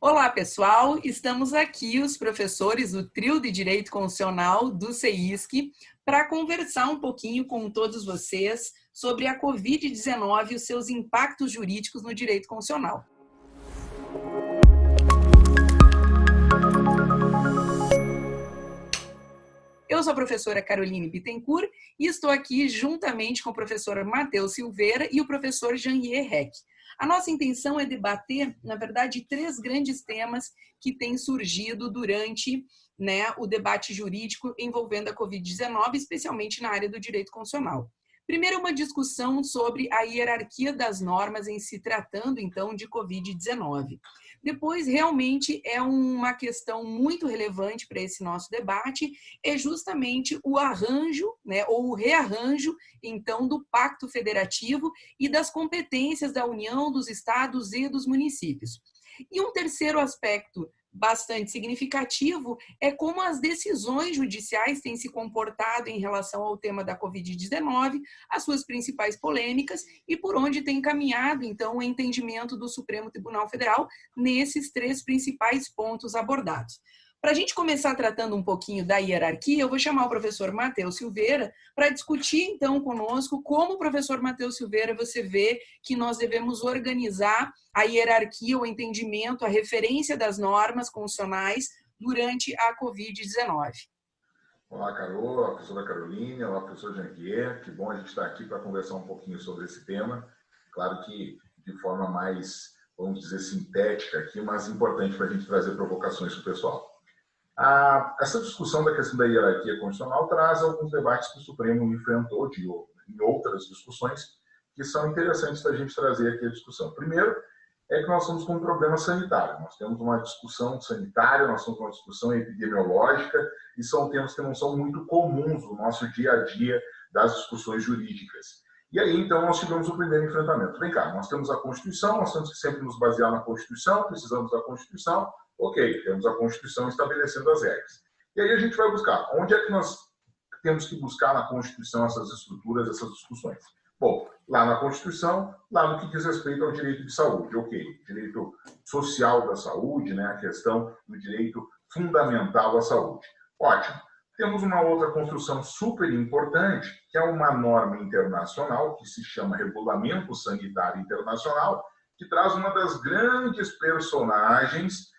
Olá, pessoal! Estamos aqui, os professores do Trio de Direito Constitucional do CEISC, para conversar um pouquinho com todos vocês sobre a Covid-19 e os seus impactos jurídicos no direito constitucional. Eu sou a professora Caroline Bittencourt e estou aqui juntamente com o professor Matheus Silveira e o professor Janier Heck. A nossa intenção é debater, na verdade, três grandes temas que têm surgido durante o debate jurídico envolvendo a Covid-19, especialmente na área do direito constitucional. Primeiro, uma discussão sobre a hierarquia das normas em se tratando, então, de Covid-19. Depois, realmente, é uma questão muito relevante para esse nosso debate, é justamente o arranjo, ou o rearranjo, então, do Pacto Federativo e das competências da União, dos estados e dos municípios. E um terceiro aspecto bastante significativo é como as decisões judiciais têm se comportado em relação ao tema da Covid-19, as suas principais polêmicas e por onde tem caminhado, então, o entendimento do Supremo Tribunal Federal nesses três principais pontos abordados. Para a gente começar tratando um pouquinho da hierarquia, eu vou chamar o professor Matheus Silveira para discutir, então, conosco como, professor Matheus Silveira, você vê que nós devemos organizar a hierarquia, o entendimento, a referência das normas constitucionais durante a Covid-19. Olá, Carol, olá, professora Caroline, olá, professor Janquier. Que bom a gente estar aqui para conversar um pouquinho sobre esse tema. Claro que de forma mais, vamos dizer, sintética aqui, mas importante para a gente trazer provocações para o pessoal. Essa discussão da questão da hierarquia constitucional traz alguns debates que o Supremo enfrentou em outras discussões que são interessantes da gente trazer aqui a discussão. Primeiro, é que nós estamos com um problema sanitário. Nós temos uma discussão sanitária, nós temos uma discussão epidemiológica, e são temas que não são muito comuns no nosso dia a dia das discussões jurídicas. E aí, então, nós tivemos o primeiro enfrentamento. Vem cá, nós temos a Constituição, nós temos que sempre nos basear na Constituição, precisamos da Constituição. Ok, temos a Constituição estabelecendo as regras. E aí a gente vai buscar. Onde é que nós temos que buscar na Constituição essas estruturas, essas discussões? Bom, lá na Constituição, lá no que diz respeito ao direito de saúde. Ok, direito social da saúde, a questão do direito fundamental à saúde. Ótimo. Temos uma outra construção super importante, que é uma norma internacional, que se chama Regulamento Sanitário Internacional, que traz uma das grandes personagens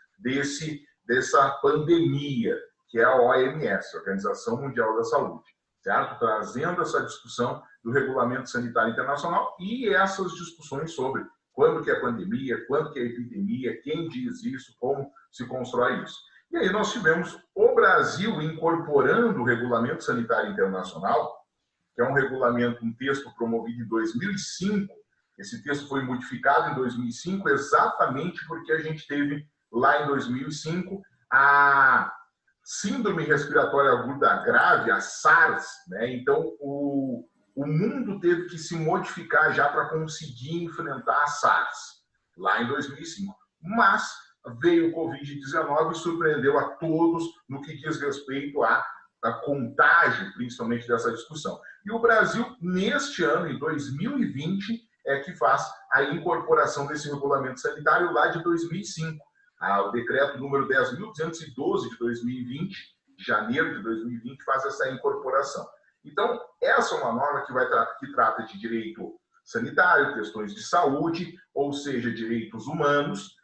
dessa pandemia, que é a OMS, Organização Mundial da Saúde, certo? Trazendo essa discussão do Regulamento Sanitário Internacional e essas discussões sobre quando que é pandemia, quando que é epidemia, quem diz isso, como se constrói isso. E aí nós tivemos o Brasil incorporando o Regulamento Sanitário Internacional, que é um regulamento, um texto promovido em 2005. Esse texto foi modificado em 2005 exatamente porque a gente teve lá em 2005, a síndrome respiratória aguda grave, a SARS, Então, o mundo teve que se modificar já para conseguir enfrentar a SARS, lá em 2005. Mas veio o Covid-19 e surpreendeu a todos no que diz respeito à contágio, principalmente dessa discussão. E o Brasil, neste ano, em 2020, é que faz a incorporação desse regulamento sanitário lá de 2005. O decreto número 10.212 de 2020, de janeiro de 2020, faz essa incorporação. Então, essa é uma norma que trata de direito sanitário, questões de saúde, ou seja, direitos humanos,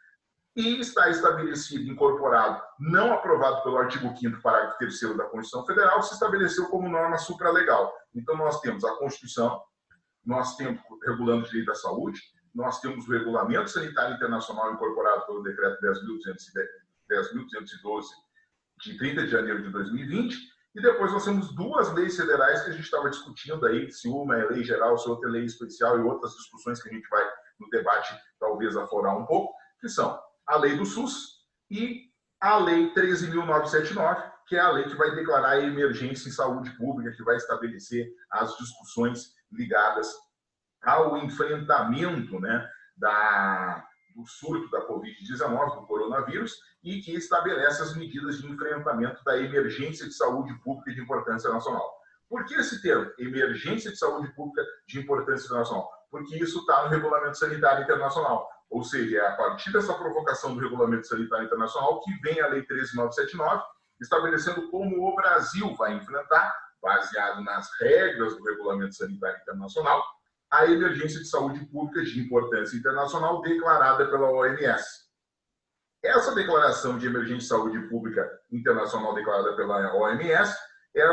e está estabelecido, incorporado, não aprovado pelo artigo 5º, parágrafo 3º da Constituição Federal, se estabeleceu como norma supralegal. Então, nós temos a Constituição, nós temos regulando o direito à saúde, nós temos o Regulamento Sanitário Internacional incorporado pelo Decreto 10.212, de 30 de janeiro de 2020, e depois nós temos duas leis federais que a gente estava discutindo aí, se uma é lei geral, se outra é lei especial, e outras discussões que a gente vai, no debate, talvez aflorar um pouco, que são a lei do SUS e a lei 13.979, que é a lei que vai declarar a emergência em saúde pública, que vai estabelecer as discussões ligadas ao enfrentamento do surto da Covid-19, do coronavírus, e que estabelece as medidas de enfrentamento da emergência de saúde pública de importância nacional. Por que esse termo, emergência de saúde pública de importância nacional? Porque isso está no Regulamento Sanitário Internacional. Ou seja, é a partir dessa provocação do Regulamento Sanitário Internacional que vem a Lei 13.979, estabelecendo como o Brasil vai enfrentar, baseado nas regras do Regulamento Sanitário Internacional, a emergência de saúde pública de importância internacional declarada pela OMS. Essa declaração de emergência de saúde pública internacional declarada pela OMS é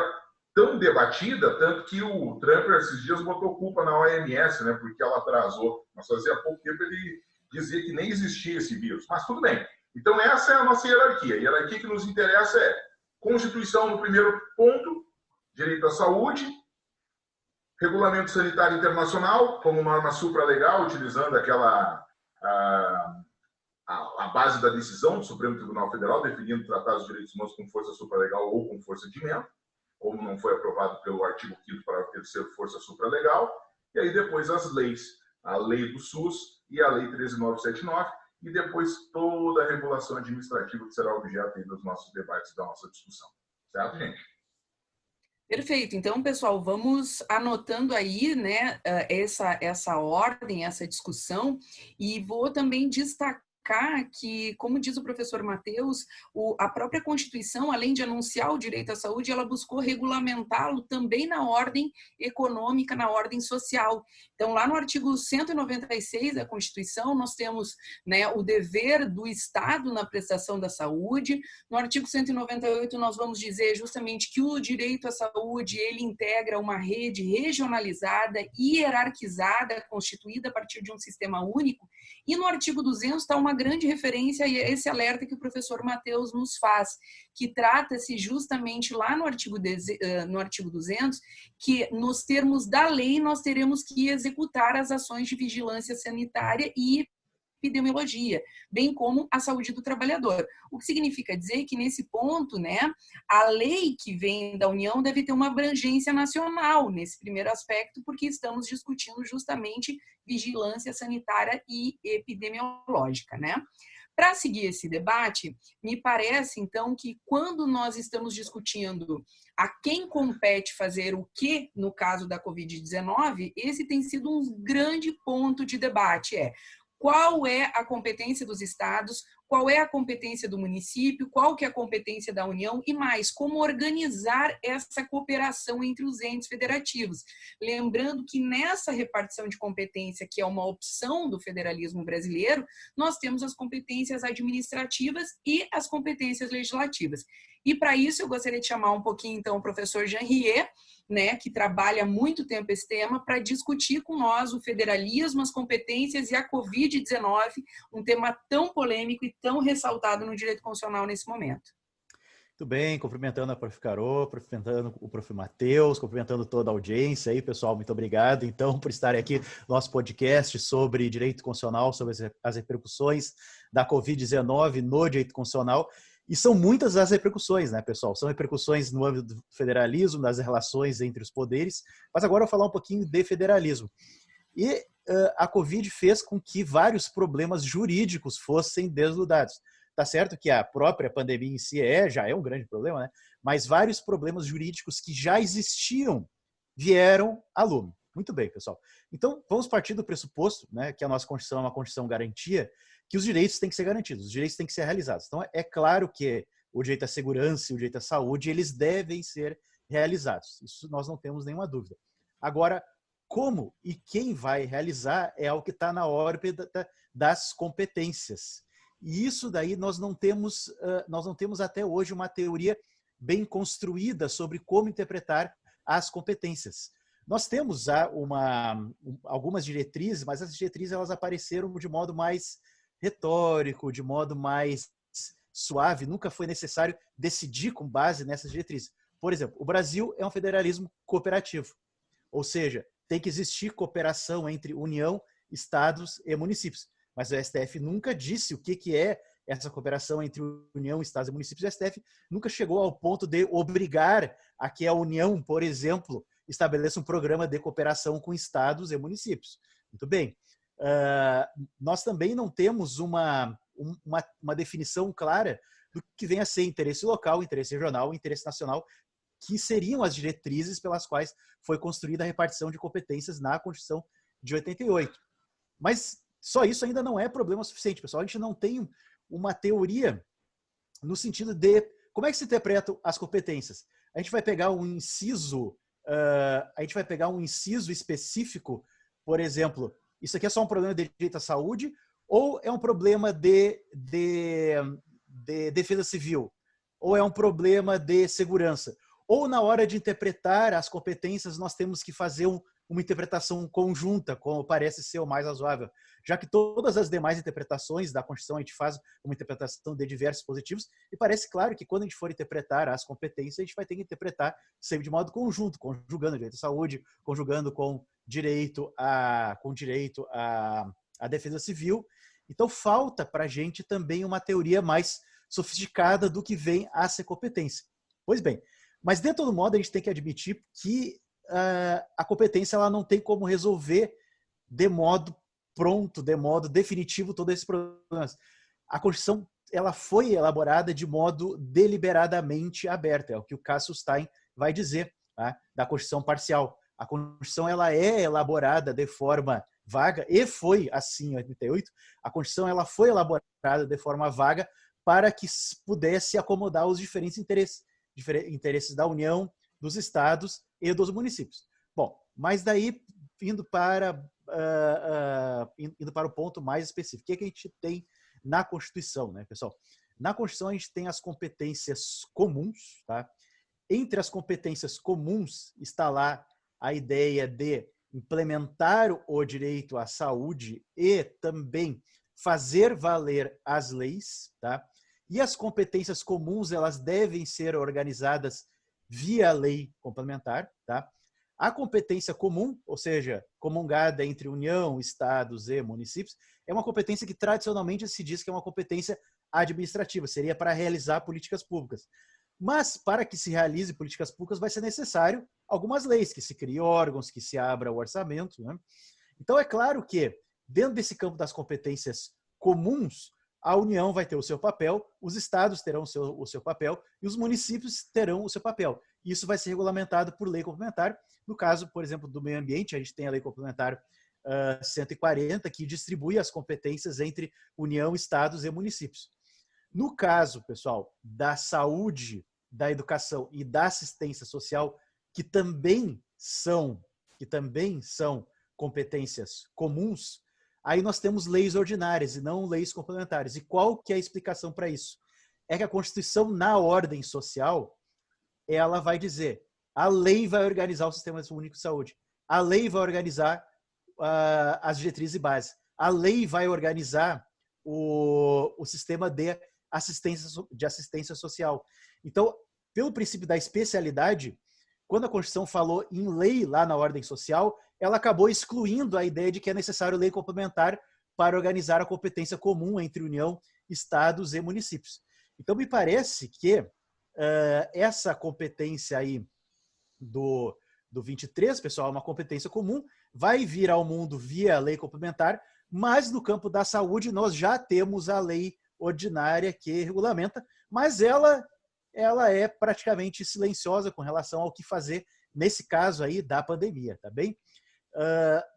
tão debatida, tanto que o Trump esses dias botou culpa na OMS, né, porque ela atrasou. Mas fazia pouco tempo ele dizia que nem existia esse vírus. Mas tudo bem. Então essa é a nossa hierarquia. A hierarquia que nos interessa é Constituição no primeiro ponto, direito à saúde, Regulamento Sanitário Internacional como norma supralegal, utilizando aquela a base da decisão do Supremo Tribunal Federal, definindo tratados de direitos humanos com força supralegal ou com força de emenda, como não foi aprovado pelo artigo 5º parágrafo 3º, força supralegal, e aí depois as leis, a lei do SUS e a lei 13.979, e depois toda a regulação administrativa que será objeto aí dos nossos debates, da nossa discussão. Certo, gente? Perfeito. Então, pessoal, vamos anotando aí, né, essa ordem, essa discussão, e vou também destacar que, como diz o professor Matheus, a própria Constituição, além de anunciar o direito à saúde, ela buscou regulamentá-lo também na ordem econômica, na ordem social. Então, lá no artigo 196 da Constituição, nós temos, né, o dever do Estado na prestação da saúde. No artigo 198, nós vamos dizer justamente que o direito à saúde, ele integra uma rede regionalizada e hierarquizada, constituída a partir de um sistema único. E no artigo 200 está uma grande referência a esse alerta que o professor Matheus nos faz, que trata-se justamente lá no artigo 200, que nos termos da lei nós teremos que executar as ações de vigilância sanitária e epidemiologia, bem como a saúde do trabalhador. O que significa dizer que, nesse ponto, né, a lei que vem da União deve ter uma abrangência nacional nesse primeiro aspecto, porque estamos discutindo justamente vigilância sanitária e epidemiológica, né? Para seguir esse debate, me parece, então, que quando nós estamos discutindo a quem compete fazer o que no caso da Covid-19, esse tem sido um grande ponto de debate, qual é a competência dos estados, qual é a competência do município, qual que é a competência da União e mais, como organizar essa cooperação entre os entes federativos. Lembrando que nessa repartição de competência, que é uma opção do federalismo brasileiro, nós temos as competências administrativas e as competências legislativas. E para isso eu gostaria de chamar um pouquinho então o professor Jean Riet, né, que trabalha há muito tempo esse tema, para discutir com nós o federalismo, as competências e a Covid-19, um tema tão polêmico e tão ressaltado no direito constitucional nesse momento. Muito bem, cumprimentando a Prof. Carô, cumprimentando o Prof. Matheus, cumprimentando toda a audiência aí, pessoal, muito obrigado, então, por estarem aqui no nosso podcast sobre direito constitucional, sobre as repercussões da Covid-19 no direito constitucional. E são muitas as repercussões, né, pessoal? São repercussões no âmbito do federalismo, das relações entre os poderes, mas agora eu vou falar um pouquinho de federalismo. E a Covid fez com que vários problemas jurídicos fossem desnudados. Tá certo que a própria pandemia em si já é um grande problema, né? Mas vários problemas jurídicos que já existiam vieram à lume. Muito bem, pessoal. Então, vamos partir do pressuposto, né, que a nossa Constituição é uma Constituição garantia, que os direitos têm que ser garantidos, os direitos têm que ser realizados. Então, é claro que o direito à segurança e o direito à saúde, eles devem ser realizados. Isso nós não temos nenhuma dúvida. Agora, como e quem vai realizar é algo que está na órbita das competências. E isso daí nós não temos até hoje uma teoria bem construída sobre como interpretar as competências. Nós temos algumas diretrizes, mas as diretrizes elas apareceram de modo mais retórico, de modo mais suave. Nunca foi necessário decidir com base nessas diretrizes. Por exemplo, o Brasil é um federalismo cooperativo, ou seja, tem que existir cooperação entre União, Estados e municípios. Mas o STF nunca disse o que é essa cooperação entre União, Estados e municípios. O STF nunca chegou ao ponto de obrigar a que a União, por exemplo, estabeleça um programa de cooperação com estados e municípios. Muito bem. Nós também não temos uma definição clara do que vem a ser interesse local, interesse regional, interesse nacional, que seriam as diretrizes pelas quais foi construída a repartição de competências na Constituição de 88. Mas Só isso ainda não é problema suficiente, pessoal. A gente não tem uma teoria no sentido de como é que se interpretam as competências. A gente vai pegar um inciso, específico, por exemplo, isso aqui é só um problema de direito à saúde ou é um problema de defesa civil? Ou é um problema de segurança? Ou na hora de interpretar as competências nós temos que fazer uma interpretação conjunta, como parece ser o mais razoável, já que todas as demais interpretações da Constituição a gente faz uma interpretação de diversos dispositivos, e parece claro que quando a gente for interpretar as competências, a gente vai ter que interpretar sempre de modo conjunto, conjugando direito à saúde, conjugando com direito à defesa civil. Então falta para a gente também uma teoria mais sofisticada do que vem a ser competência. Pois bem, mas de todo modo a gente tem que admitir que a competência ela não tem como resolver de modo pronto, de modo definitivo todos esses problemas. A Constituição ela foi elaborada de modo deliberadamente aberto, é o que o Cassius Stein vai dizer, tá? Da Constituição parcial. A Constituição ela é elaborada de forma vaga, e foi assim em 88, a Constituição ela foi elaborada de forma vaga para que pudesse acomodar os diferentes interesses da União, dos estados e dos municípios. Bom, mas daí, indo para o ponto mais específico, o que a gente tem na Constituição, né, pessoal? Na Constituição a gente tem as competências comuns, tá? Entre as competências comuns está lá a ideia de implementar o direito à saúde e também fazer valer as leis, tá? E as competências comuns, elas devem ser organizadas via lei complementar, tá? A competência comum, ou seja, comungada entre União, estados e municípios, é uma competência que tradicionalmente se diz que é uma competência administrativa, seria para realizar políticas públicas. Mas para que se realize políticas públicas vai ser necessário algumas leis, que se criem órgãos, que se abra o orçamento, né? Então é claro que dentro desse campo das competências comuns, a União vai ter o seu papel, os estados terão o seu papel e os municípios terão o seu papel. Isso vai ser regulamentado por lei complementar. No caso, por exemplo, do meio ambiente, a gente tem a lei complementar 140, que distribui as competências entre União, estados e municípios. No caso, pessoal, da saúde, da educação e da assistência social, que também são competências comuns, aí nós temos leis ordinárias e não leis complementares. E qual que é a explicação para isso? É que a Constituição, na ordem social, ela vai dizer, a lei vai organizar o Sistema Único de Saúde, a lei vai organizar as diretrizes e bases, a lei vai organizar o sistema de assistência social. Então, pelo princípio da especialidade, quando a Constituição falou em lei lá na ordem social, ela acabou excluindo a ideia de que é necessário lei complementar para organizar a competência comum entre União, estados e municípios. Então, me parece que essa competência aí do 23, pessoal, é uma competência comum, vai vir ao mundo via lei complementar, mas no campo da saúde nós já temos a lei ordinária que regulamenta, mas ela é praticamente silenciosa com relação ao que fazer nesse caso aí da pandemia, tá bem?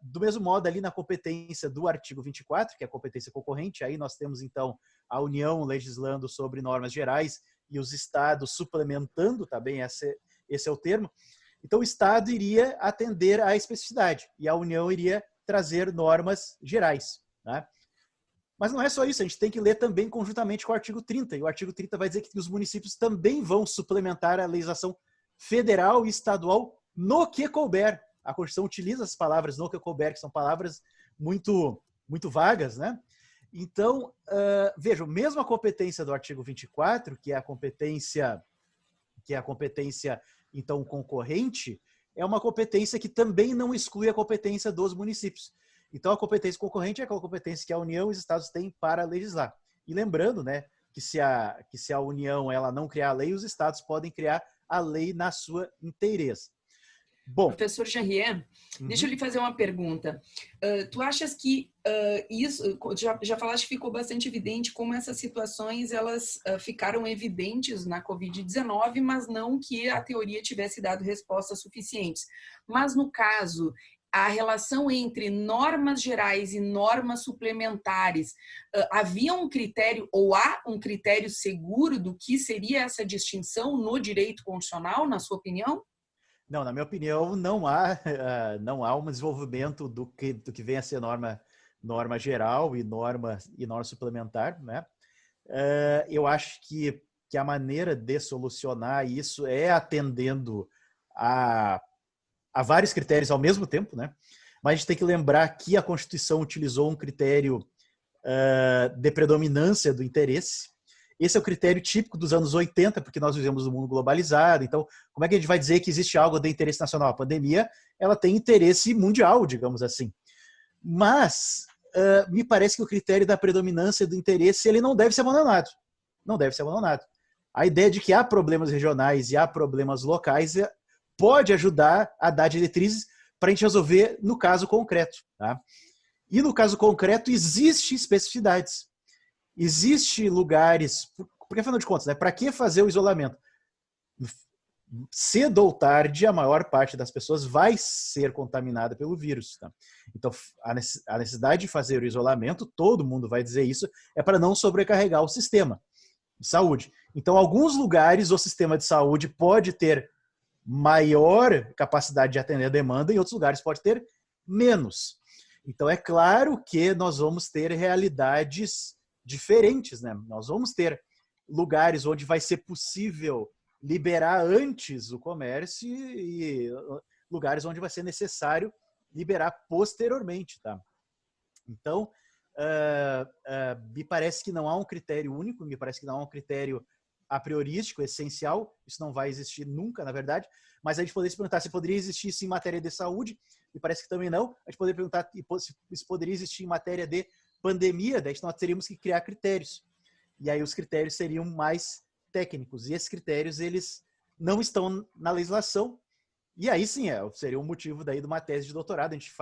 Do mesmo modo, ali na competência do artigo 24, que é a competência concorrente, aí nós temos então a União legislando sobre normas gerais e os estados suplementando, tá bem? Esse é o termo. Então, o estado iria atender à especificidade e a União iria trazer normas gerais, tá? Mas não é só isso, a gente tem que ler também conjuntamente com o artigo 30, e o artigo 30 vai dizer que os municípios também vão suplementar a legislação federal e estadual no que couber. A Constituição utiliza as palavras no que couber, que são palavras muito, muito vagas, né? Então, vejam, mesmo a competência do artigo 24, que é a competência então concorrente, é uma competência que também não exclui a competência dos municípios. Então, a competência concorrente é aquela competência que a União e os estados têm para legislar. E lembrando, né, que se a União ela não criar a lei, os estados podem criar a lei na sua inteireza. Bom, professor Janrier, deixa eu lhe fazer uma pergunta. Tu achas que isso, já falaste que ficou bastante evidente como essas situações elas ficaram evidentes na Covid-19, mas não que a teoria tivesse dado respostas suficientes. Mas no caso a relação entre normas gerais e normas suplementares, havia um critério ou há um critério seguro do que seria essa distinção no direito constitucional, na sua opinião? Não, na minha opinião, não há um desenvolvimento do que vem a ser norma geral e norma suplementar, né? Eu acho que a maneira de solucionar isso é atendendo a vários critérios ao mesmo tempo, né? Mas a gente tem que lembrar que a Constituição utilizou um critério de predominância do interesse. Esse é o critério típico dos anos 80, porque nós vivemos num mundo globalizado. Então, como é que a gente vai dizer que existe algo de interesse nacional? A pandemia, ela tem interesse mundial, digamos assim. Mas me parece que o critério da predominância do interesse ele não deve ser abandonado. Não deve ser abandonado. A ideia de que há problemas regionais e há problemas locais pode ajudar a dar diretrizes para a gente resolver no caso concreto. Tá? E no caso concreto existem especificidades. Existem lugares, porque afinal de contas, né, para que fazer o isolamento? Cedo ou tarde, a maior parte das pessoas vai ser contaminada pelo vírus. Tá? Então, a necessidade de fazer o isolamento, todo mundo vai dizer isso, é para não sobrecarregar o sistema de saúde. Então, alguns lugares o sistema de saúde pode ter maior capacidade de atender a demanda, em outros lugares pode ter menos. Então, é claro que nós vamos ter realidades diferentes, né? Nós vamos ter lugares onde vai ser possível liberar antes o comércio e lugares onde vai ser necessário liberar posteriormente, tá? Então, me parece que não há um critério único, me parece que não há um critério a priorístico, essencial, isso não vai existir nunca, na verdade, mas a gente poderia se perguntar se poderia existir isso em matéria de saúde, me parece que também não, a gente poderia perguntar se isso poderia existir em matéria de pandemia, daí nós teríamos que criar critérios, e aí os critérios seriam mais técnicos, e esses critérios, eles não estão na legislação, e aí sim, seria um motivo daí de uma tese de doutorado, a gente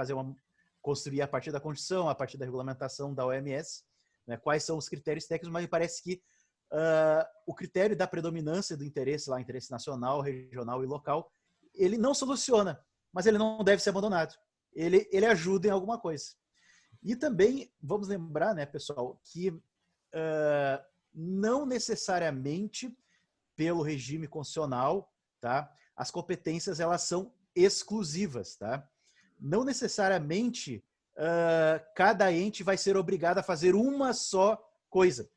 construir a partir da Constituição, a partir da regulamentação da OMS, né, quais são os critérios técnicos, mas me parece que o critério da predominância do interesse, lá, interesse nacional, regional e local, ele não soluciona, mas ele não deve ser abandonado. Ele ajuda em alguma coisa. E também, vamos lembrar, né, pessoal, que não necessariamente pelo regime constitucional, tá, as competências elas são exclusivas. Tá? Não necessariamente cada ente vai ser obrigado a fazer uma só coisa.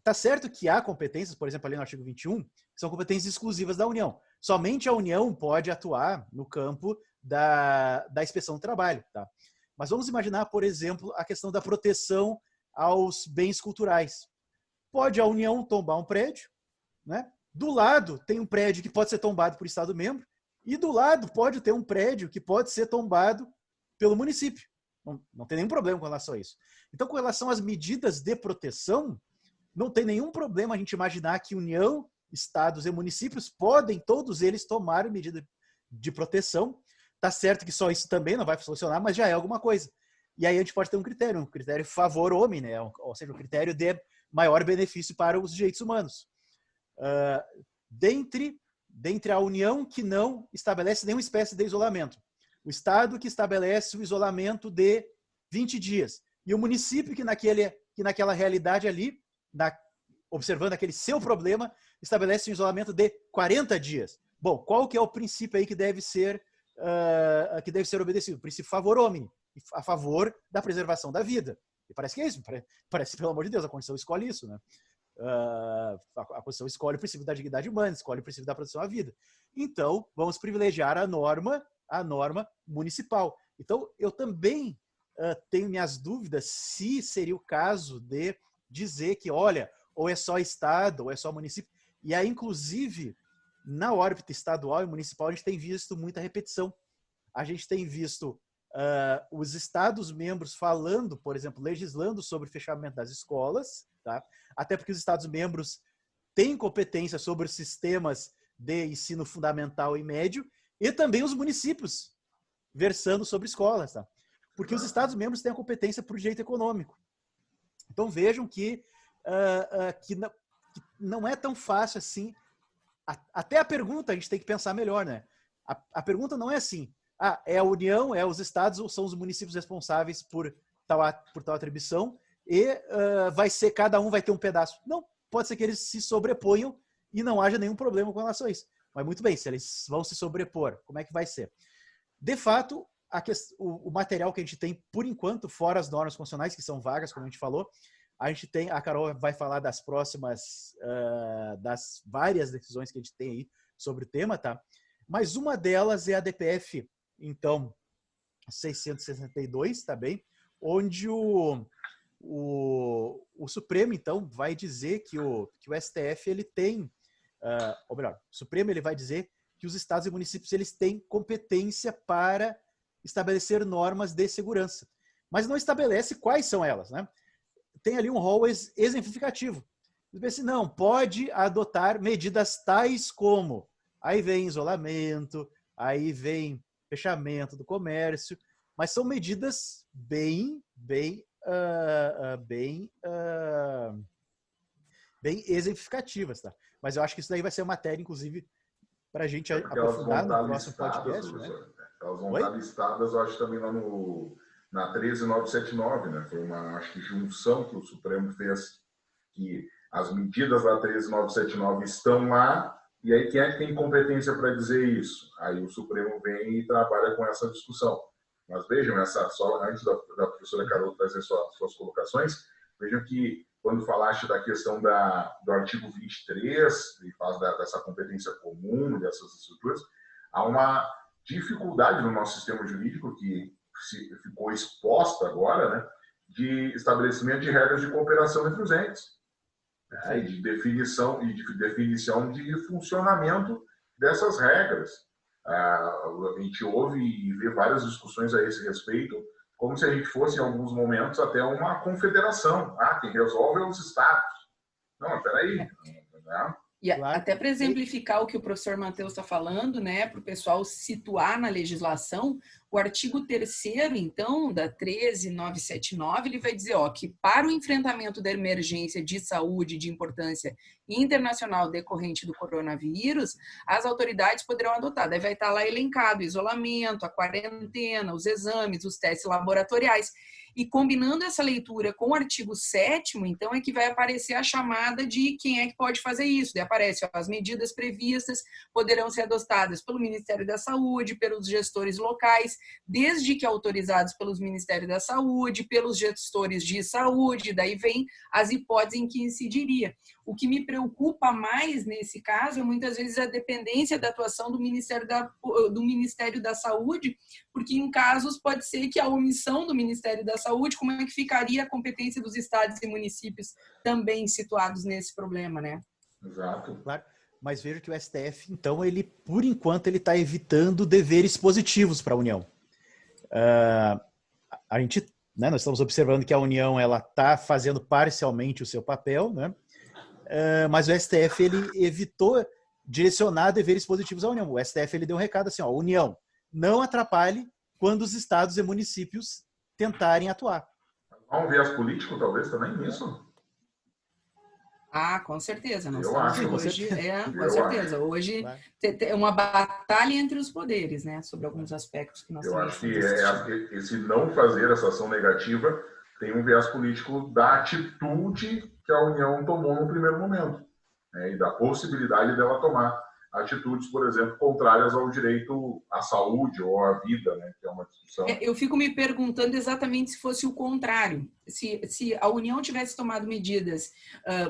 Tá certo que há competências, por exemplo, ali no artigo 21, que são competências exclusivas da União. Somente a União pode atuar no campo da inspeção do trabalho. Tá? Mas vamos imaginar, por exemplo, a questão da proteção aos bens culturais. Pode a União tombar um prédio, né? Do lado tem um prédio que pode ser tombado por Estado-membro, e do lado pode ter um prédio que pode ser tombado pelo município. Não tem nenhum problema com relação a isso. Então, com relação às medidas de proteção, não tem nenhum problema a gente imaginar que União, estados e municípios podem, todos eles, tomar medida de proteção. Tá certo que só isso também não vai solucionar, mas já é alguma coisa. E aí a gente pode ter um critério favor homem, né? Ou seja, um critério de maior benefício para os direitos humanos. Dentre a União que não estabelece nenhuma espécie de isolamento, o Estado que estabelece o isolamento de 20 dias, e o município que naquela realidade ali, observando aquele seu problema, estabelece um isolamento de 40 dias. Bom, qual que é o princípio aí que deve ser obedecido? O princípio favor homini, a favor da preservação da vida. E parece que é isso. Parece, pelo amor de Deus, a Constituição escolhe isso, né? A Constituição escolhe o princípio da dignidade humana, escolhe o princípio da proteção à vida. Então, vamos privilegiar a norma municipal. Então, eu também tenho minhas dúvidas se seria o caso de dizer que, olha, ou é só Estado, ou é só município. E aí, inclusive, na órbita estadual e municipal, a gente tem visto muita repetição. A gente tem visto os Estados-membros falando, por exemplo, legislando sobre o fechamento das escolas, tá? Até porque os Estados-membros têm competência sobre os sistemas de ensino fundamental e médio, e também os municípios versando sobre escolas, tá? Porque os Estados-membros têm a competência para o direito econômico. Então vejam que não é tão fácil assim. Até a pergunta a gente tem que pensar melhor, né? A pergunta não é assim, é a União, é os estados ou são os municípios responsáveis por tal atribuição e vai ser, cada um vai ter um pedaço. Não, pode ser que eles se sobreponham e não haja nenhum problema com relação a isso. Mas muito bem, se eles vão se sobrepor, como é que vai ser? De fato, o material que a gente tem, por enquanto, fora as normas constitucionais, que são vagas, como a gente falou, a gente tem, a Carol vai falar das próximas, das várias decisões que a gente tem aí sobre o tema, tá? Mas uma delas é a DPF, então, 662, tá bem? Onde o Supremo, então, vai dizer que o STF, ele tem, ou melhor, o Supremo, ele vai dizer que os estados e municípios, eles têm competência para estabelecer normas de segurança. Mas não estabelece quais são elas, né? Tem ali um rol exemplificativo. Assim, não, pode adotar medidas tais como, aí vem isolamento, aí vem fechamento do comércio, mas são medidas bem exemplificativas, tá? Mas eu acho que isso daí vai ser matéria, inclusive, para a gente aprofundar no próximo podcast, né? Elas vão estar listadas, eu acho, também lá na 13979, né? Foi uma, acho que, junção que o Supremo fez, que as medidas da 13979 estão lá, e aí quem é que tem competência para dizer isso? Aí o Supremo vem e trabalha com essa discussão. Mas vejam, só antes da professora Carol trazer suas colocações, vejam que quando falaste da questão do artigo 23, e faz dessa competência comum, dessas estruturas, há uma dificuldade no nosso sistema jurídico que ficou exposta agora, né, de estabelecimento de regras de cooperação entre os entes, né, e de definição de funcionamento dessas regras. A gente ouve e vê várias discussões a esse respeito, como se a gente fosse, em alguns momentos, até uma confederação. Quem resolve é os estados. Não, peraí. Né? E até para exemplificar o que o professor Matheus está falando, né, para o pessoal situar na legislação, o artigo 3º, então, da 13979, ele vai dizer que para o enfrentamento da emergência de saúde de importância internacional decorrente do coronavírus, as autoridades poderão adotar. Daí vai estar lá elencado o isolamento, a quarentena, os exames, os testes laboratoriais. E combinando essa leitura com o artigo 7º, então, é que vai aparecer a chamada de quem é que pode fazer isso. Daí aparece, as medidas previstas poderão ser adotadas pelo Ministério da Saúde, pelos gestores locais, desde que autorizados pelos Ministérios da Saúde, pelos gestores de saúde, daí vem as hipóteses em que incidiria. O que me preocupa mais nesse caso é muitas vezes a dependência da atuação do Ministério da Saúde, porque em casos pode ser que a omissão do Ministério da Saúde, como é que ficaria a competência dos estados e municípios também situados nesse problema, né? Exato. Claro. Mas veja que o STF, então, ele, por enquanto, ele está evitando deveres positivos para a União. A gente, né, nós estamos observando que a União ela está fazendo parcialmente o seu papel, né? Mas o STF ele evitou direcionar deveres positivos à União. O STF ele deu um recado assim, União, não atrapalhe quando os estados e municípios tentarem atuar. Há um viés político, talvez, também nisso? Com certeza. Nós Eu acho. Hoje, com certeza. Hoje é uma batalha entre os poderes, né? Sobre alguns aspectos que nós Eu acho que esse não fazer essa ação negativa tem um viés político da atitude que a União tomou no primeiro momento, né? E da possibilidade dela tomar atitudes, por exemplo, contrárias ao direito à saúde ou à vida, né? Que é uma discussão. Eu fico me perguntando exatamente se fosse o contrário. Se a União tivesse tomado medidas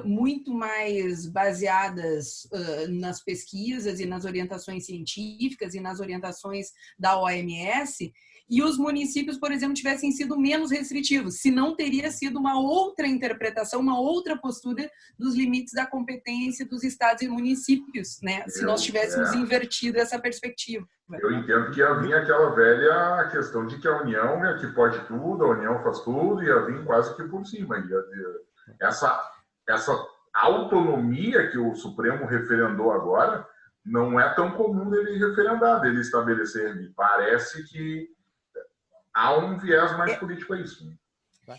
muito mais baseadas nas pesquisas e nas orientações científicas e nas orientações da OMS, e os municípios, por exemplo, tivessem sido menos restritivos, se não teria sido uma outra interpretação, uma outra postura dos limites da competência dos estados e municípios, né? Se nós tivéssemos invertido essa perspectiva. Eu entendo que ia vir aquela velha questão de que a União é que pode tudo, a União faz tudo, ia vir quase que por cima. Essa autonomia que o Supremo referendou agora não é tão comum dele referendar, dele estabelecer. Me parece que há um viés mais político a isso.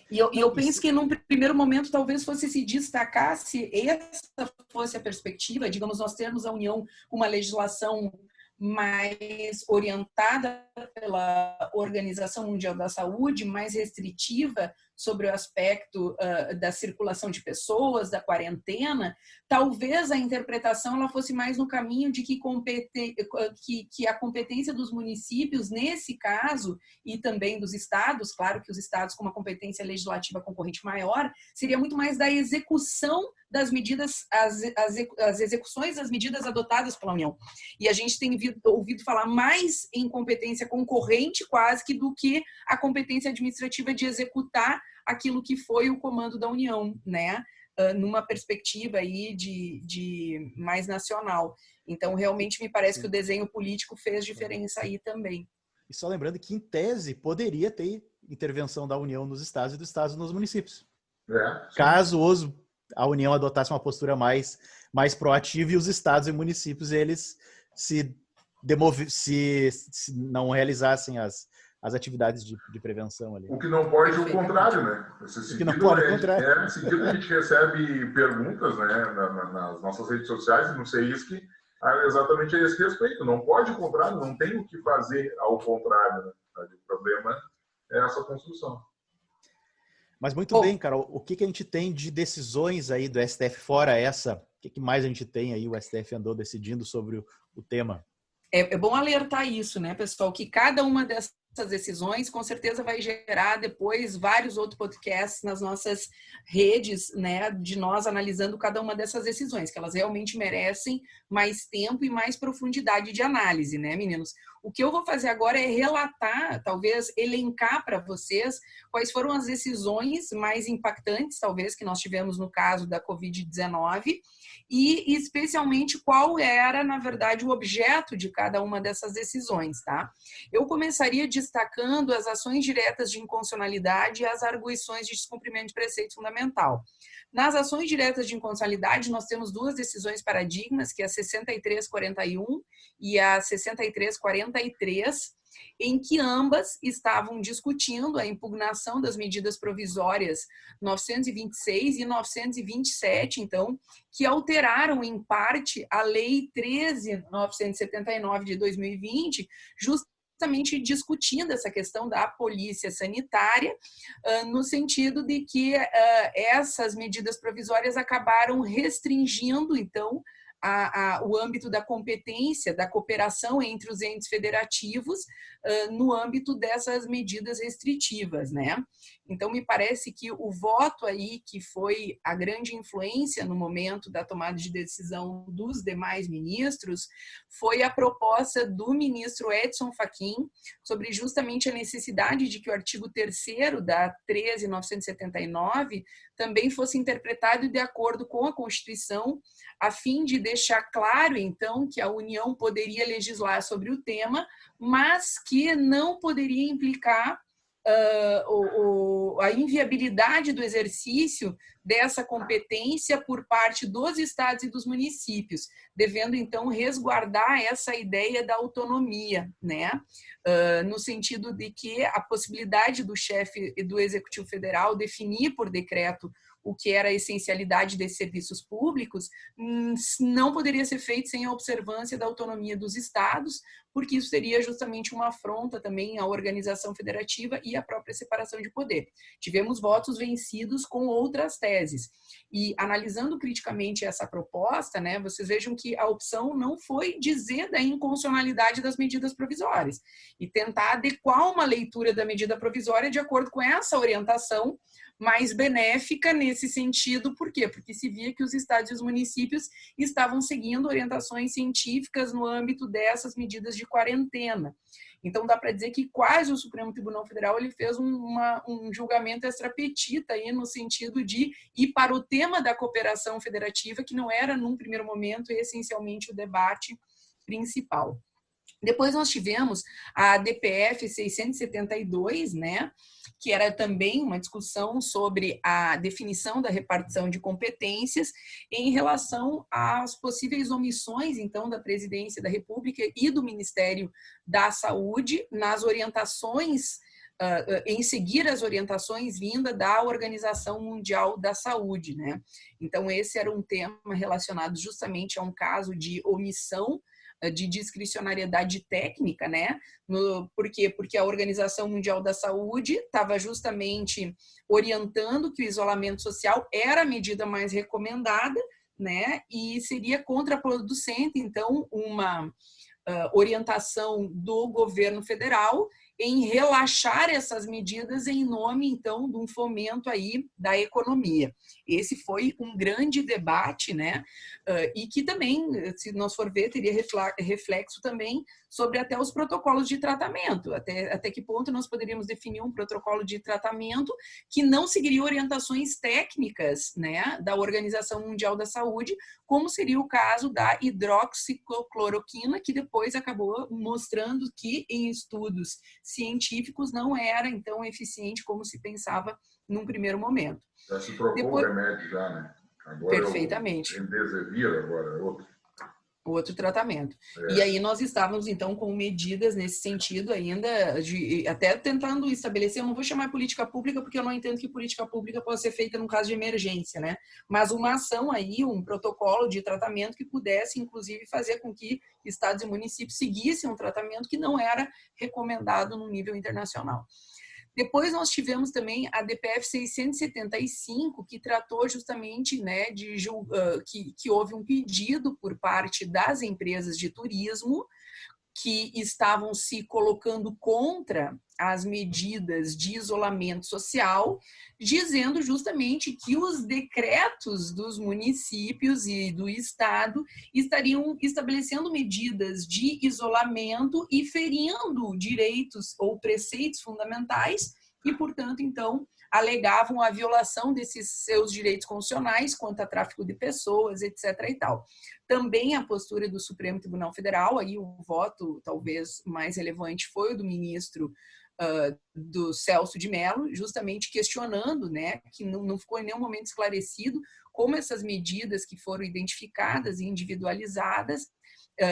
E eu penso que, num primeiro momento, talvez fosse se destacar se essa fosse a perspectiva, digamos, nós termos a União com uma legislação mais orientada pela Organização Mundial da Saúde, mais restritiva sobre o aspecto da circulação de pessoas, da quarentena, talvez a interpretação ela fosse mais no caminho de que a competência dos municípios, nesse caso, e também dos estados, claro que os estados com uma competência legislativa concorrente maior, seria muito mais da execução das medidas, as execuções das medidas adotadas pela União. E a gente tem ouvido falar mais em competência concorrente quase que do que a competência administrativa de executar aquilo que foi o comando da União, né? Numa perspectiva aí de mais nacional. Então, realmente, me parece que o desenho político fez diferença aí também. E só lembrando que, em tese, poderia ter intervenção da União nos estados e dos estados nos municípios. Caso a União adotasse uma postura mais proativa e os estados e municípios, eles se não realizassem as atividades de prevenção ali. O que não pode é o contrário, né? Nesse sentido, que não pode o contrário. Nesse sentido, a gente recebe perguntas, né, nas nossas redes sociais, no CEISC, exatamente a esse respeito. Não pode o contrário, não tem o que fazer ao contrário. Né? O problema é essa construção. Mas muito bem, Carol, o que a gente tem de decisões aí do STF fora essa? O que mais a gente tem aí? O STF andou decidindo sobre o tema. É bom alertar isso, né, pessoal? Que cada uma dessas decisões com certeza vai gerar depois vários outros podcasts nas nossas redes, né, de nós analisando cada uma dessas decisões, que elas realmente merecem mais tempo e mais profundidade de análise, né, meninos? O que eu vou fazer agora é relatar, talvez elencar para vocês quais foram as decisões mais impactantes, talvez, que nós tivemos no caso da Covid-19 e especialmente qual era, na verdade, o objeto de cada uma dessas decisões, tá? Eu começaria destacando as ações diretas de inconstitucionalidade e as arguições de descumprimento de preceito fundamental. Nas ações diretas de inconstitucionalidade, nós temos duas decisões paradigmas, que é a 6341 e a 6343, em que ambas estavam discutindo a impugnação das medidas provisórias 926 e 927, então, que alteraram em parte a Lei 13.979 de 2020, justamente discutindo essa questão da polícia sanitária, no sentido de que essas medidas provisórias acabaram restringindo, então, o âmbito da competência, da cooperação entre os entes federativos no âmbito dessas medidas restritivas, né? Então, me parece que o voto aí, que foi a grande influência no momento da tomada de decisão dos demais ministros, foi a proposta do ministro Edson Fachin sobre justamente a necessidade de que o artigo 3º da 13.979 também fosse interpretado de acordo com a Constituição, a fim de deixar claro, então, que a União poderia legislar sobre o tema, mas que não poderia implicar a inviabilidade do exercício dessa competência por parte dos estados e dos municípios, devendo, então, resguardar essa ideia da autonomia, né? No sentido de que a possibilidade do chefe do Executivo Federal definir por decreto o que era a essencialidade desses serviços públicos, não poderia ser feito sem a observância da autonomia dos estados, porque isso seria justamente uma afronta também à organização federativa e à própria separação de poder. Tivemos votos vencidos com outras teses. E analisando criticamente essa proposta, né, vocês vejam que a opção não foi dizer da inconstitucionalidade das medidas provisórias e tentar adequar uma leitura da medida provisória de acordo com essa orientação mais benéfica nesse sentido. Por quê? Porque se via que os estados e os municípios estavam seguindo orientações científicas no âmbito dessas medidas de quarentena. Então, dá para dizer que quase o Supremo Tribunal Federal ele fez um julgamento extra-petita aí no sentido de ir para o tema da cooperação federativa, que não era, num primeiro momento, essencialmente o debate principal. Depois nós tivemos a DPF 672, né, que era também uma discussão sobre a definição da repartição de competências em relação às possíveis omissões, então, da Presidência da República e do Ministério da Saúde nas orientações, em seguir as orientações vindas da Organização Mundial da Saúde, né? Então, esse era um tema relacionado justamente a um caso de omissão de discricionariedade técnica, né? Por quê? Porque a Organização Mundial da Saúde estava justamente orientando que o isolamento social era a medida mais recomendada, né? E seria contraproducente, então, uma orientação do governo federal em relaxar essas medidas em nome, então, de um fomento aí da economia. Esse foi um grande debate, né? E que também, se nós for ver, teria reflexo também sobre até os protocolos de tratamento, até que ponto nós poderíamos definir um protocolo de tratamento que não seguiria orientações técnicas, né, da Organização Mundial da Saúde, como seria o caso da hidroxicloroquina, que depois acabou mostrando que em estudos científicos não era então eficiente como se pensava num primeiro momento. Já se trocou o remédio já, né? Agora perfeitamente. É o Remdesivir, agora é outro tratamento. E aí nós estávamos, então, com medidas nesse sentido ainda, até tentando estabelecer, eu não vou chamar política pública, porque eu não entendo que política pública possa ser feita num caso de emergência, né? Mas uma ação aí, um protocolo de tratamento que pudesse, inclusive, fazer com que estados e municípios seguissem um tratamento que não era recomendado no nível internacional. Depois nós tivemos também a DPF 675, que tratou justamente, né, que houve um pedido por parte das empresas de turismo que estavam se colocando contra as medidas de isolamento social, dizendo justamente que os decretos dos municípios e do estado estariam estabelecendo medidas de isolamento e ferindo direitos ou preceitos fundamentais e, portanto, então, alegavam a violação desses seus direitos constitucionais quanto a tráfico de pessoas, etc. e tal. Também a postura do Supremo Tribunal Federal, aí o voto talvez mais relevante foi o do ministro do Celso de Mello, justamente questionando, né, que não ficou em nenhum momento esclarecido como essas medidas que foram identificadas e individualizadas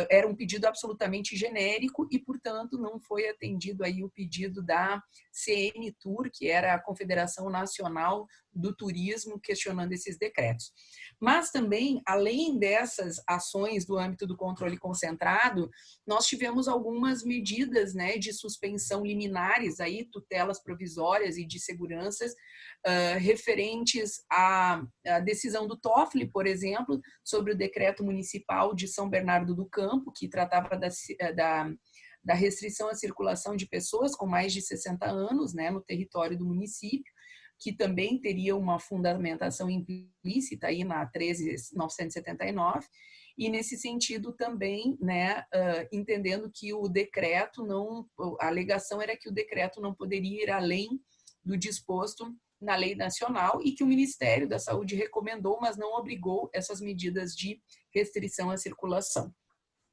era um pedido absolutamente genérico e, portanto, não foi atendido aí o pedido da CNTUR, que era a Confederação Nacional do Turismo, questionando esses decretos. Mas também, além dessas ações do âmbito do controle concentrado, nós tivemos algumas medidas, né, de suspensão liminares, aí, tutelas provisórias e de seguranças, referentes à decisão do Toffoli, por exemplo, sobre o decreto municipal de São Bernardo do Campo, que tratava da restrição à circulação de pessoas com mais de 60 anos, né, no território do município, que também teria uma fundamentação implícita aí na 13.979, e nesse sentido também, né, entendendo que o decreto não, a alegação era que o decreto não poderia ir além do disposto na lei nacional e que o Ministério da Saúde recomendou, mas não obrigou essas medidas de restrição à circulação.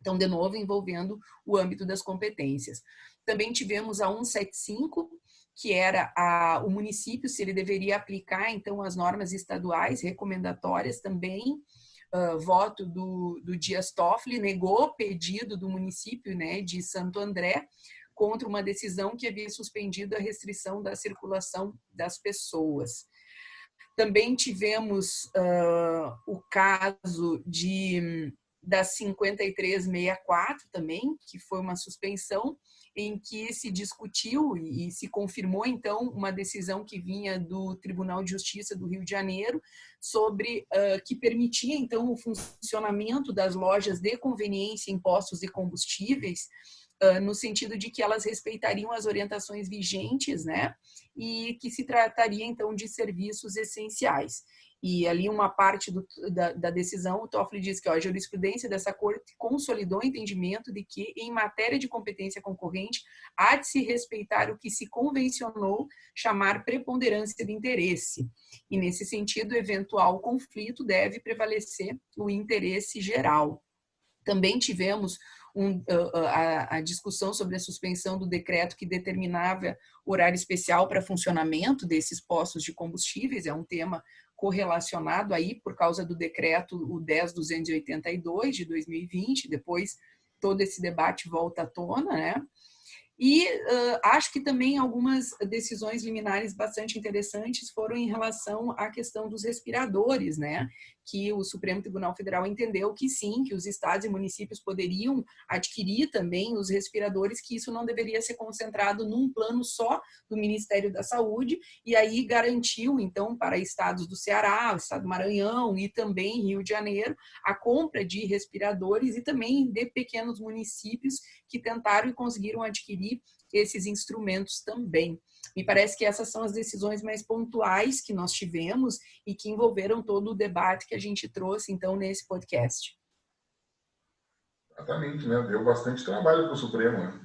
Então, de novo, envolvendo o âmbito das competências. Também tivemos a 175, que era o município, se ele deveria aplicar, então, as normas estaduais recomendatórias também. Voto do Dias Toffoli, negou o pedido do município, né, de Santo André, contra uma decisão que havia suspendido a restrição da circulação das pessoas. Também tivemos o caso da 5364 também, que foi uma suspensão em que se discutiu e se confirmou, então, uma decisão que vinha do Tribunal de Justiça do Rio de Janeiro sobre que permitia, então, o funcionamento das lojas de conveniência em postos de combustíveis, no sentido de que elas respeitariam as orientações vigentes, né, e que se trataria, então, de serviços essenciais. E ali uma parte da decisão, o Toffoli diz que a jurisprudência dessa corte consolidou o entendimento de que, em matéria de competência concorrente, há de se respeitar o que se convencionou chamar preponderância de interesse. E, nesse sentido, eventual conflito deve prevalecer o interesse geral. Também tivemos a discussão sobre a suspensão do decreto que determinava horário especial para funcionamento desses postos de combustíveis, é um tema correlacionado aí por causa do decreto, o 10.282 de 2020, depois todo esse debate volta à tona, né? E acho que também algumas decisões liminares bastante interessantes foram em relação à questão dos respiradores, né? que o Supremo Tribunal Federal entendeu que sim, que os estados e municípios poderiam adquirir também os respiradores, que isso não deveria ser concentrado num plano só do Ministério da Saúde, e aí garantiu, então, para estados do Ceará, o estado do Maranhão e também Rio de Janeiro, a compra de respiradores e também de pequenos municípios que tentaram e conseguiram adquirir esses instrumentos também. Me parece que essas são as decisões mais pontuais que nós tivemos e que envolveram todo o debate que a gente trouxe, então, nesse podcast. Exatamente, né? Deu bastante trabalho para o Supremo, né?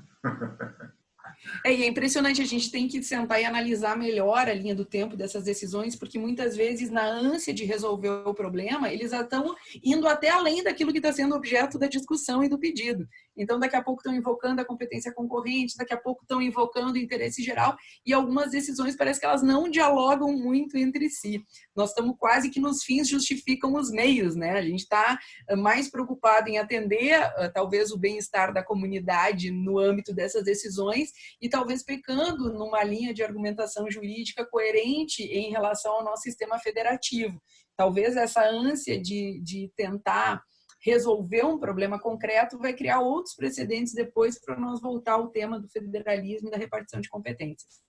E é impressionante, a gente tem que sentar e analisar melhor a linha do tempo dessas decisões, porque muitas vezes, na ânsia de resolver o problema, eles estão indo até além daquilo que está sendo objeto da discussão e do pedido. Então, daqui a pouco estão invocando a competência concorrente, daqui a pouco estão invocando o interesse geral, e algumas decisões parece que elas não dialogam muito entre si. Nós estamos quase que nos fins justificam os meios, né? A gente está mais preocupado em atender, talvez, o bem-estar da comunidade no âmbito dessas decisões, e talvez pecando numa linha de argumentação jurídica coerente em relação ao nosso sistema federativo. Talvez essa ânsia de tentar resolver um problema concreto vai criar outros precedentes depois para nós voltar ao tema do federalismo e da repartição de competências.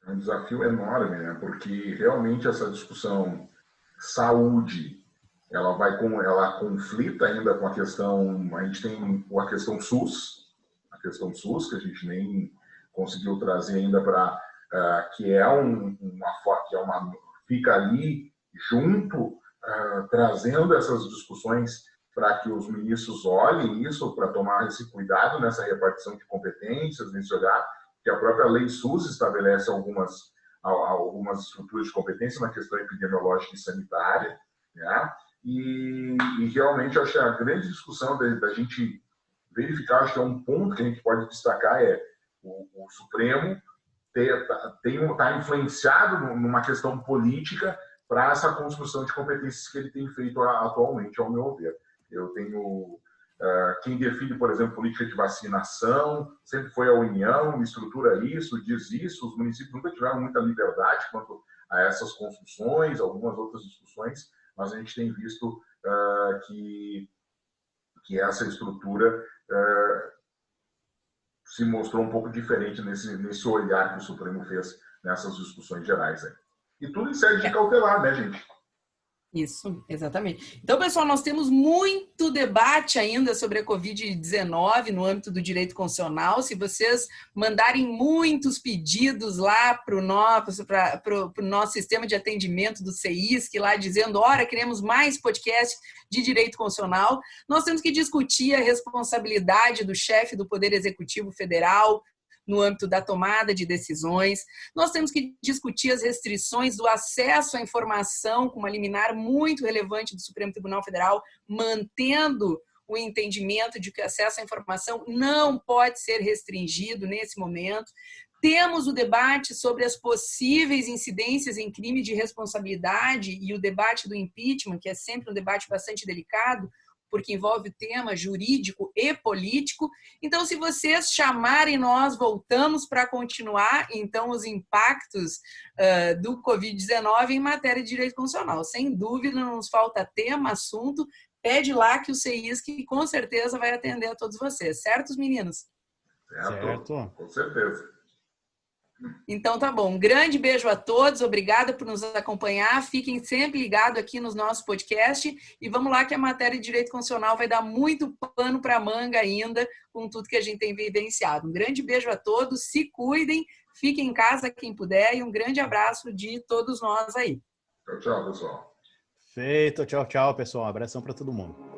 É um desafio enorme, né? Porque realmente essa discussão saúde, ela conflita ainda com a questão, a gente tem a questão SUS, que a gente nem conseguiu trazer ainda para que fica ali junto, trazendo essas discussões para que os ministros olhem isso, para tomar esse cuidado nessa repartição de competências, nesse olhar, que a própria lei SUS estabelece algumas estruturas de competência na questão epidemiológica e sanitária, né? E realmente acho que a grande discussão da gente verificar, acho que é um ponto que a gente pode destacar, o Supremo está influenciado numa questão política para essa construção de competências que ele tem feito atualmente, ao meu ver. Eu tenho quem define, por exemplo, política de vacinação, sempre foi a União, estrutura isso, diz isso, os municípios nunca tiveram muita liberdade quanto a essas construções, algumas outras discussões, mas a gente tem visto que essa estrutura se mostrou um pouco diferente nesse olhar que o Supremo fez nessas discussões gerais. E tudo em sede de cautelar, né, gente? Isso, exatamente. Então, pessoal, nós temos muito debate ainda sobre a Covid-19 no âmbito do direito constitucional. Se vocês mandarem muitos pedidos lá para o nosso sistema de atendimento do CEISC, lá dizendo, ora, queremos mais podcast de direito constitucional, nós temos que discutir a responsabilidade do chefe do Poder Executivo Federal no âmbito da tomada de decisões. Nós temos que discutir as restrições do acesso à informação com uma liminar muito relevante do Supremo Tribunal Federal, mantendo o entendimento de que o acesso à informação não pode ser restringido nesse momento. Temos o debate sobre as possíveis incidências em crime de responsabilidade e o debate do impeachment, que é sempre um debate bastante delicado, porque envolve o tema jurídico e político. Então, se vocês chamarem, nós voltamos para continuar, então, os impactos do Covid-19 em matéria de direito constitucional. Sem dúvida, não nos falta tema, assunto. Pede lá que o CEISC, com certeza, vai atender a todos vocês. Certo, meninos? Certo. Com certeza. Então tá bom, um grande beijo a todos, obrigada por nos acompanhar, fiquem sempre ligados aqui nos nossos podcasts e vamos lá que a matéria de direito constitucional vai dar muito pano para manga ainda com tudo que a gente tem vivenciado. Um grande beijo a todos, se cuidem, fiquem em casa quem puder e um grande abraço de todos nós aí. Tchau, pessoal. Feito, tchau, pessoal, um abração para todo mundo.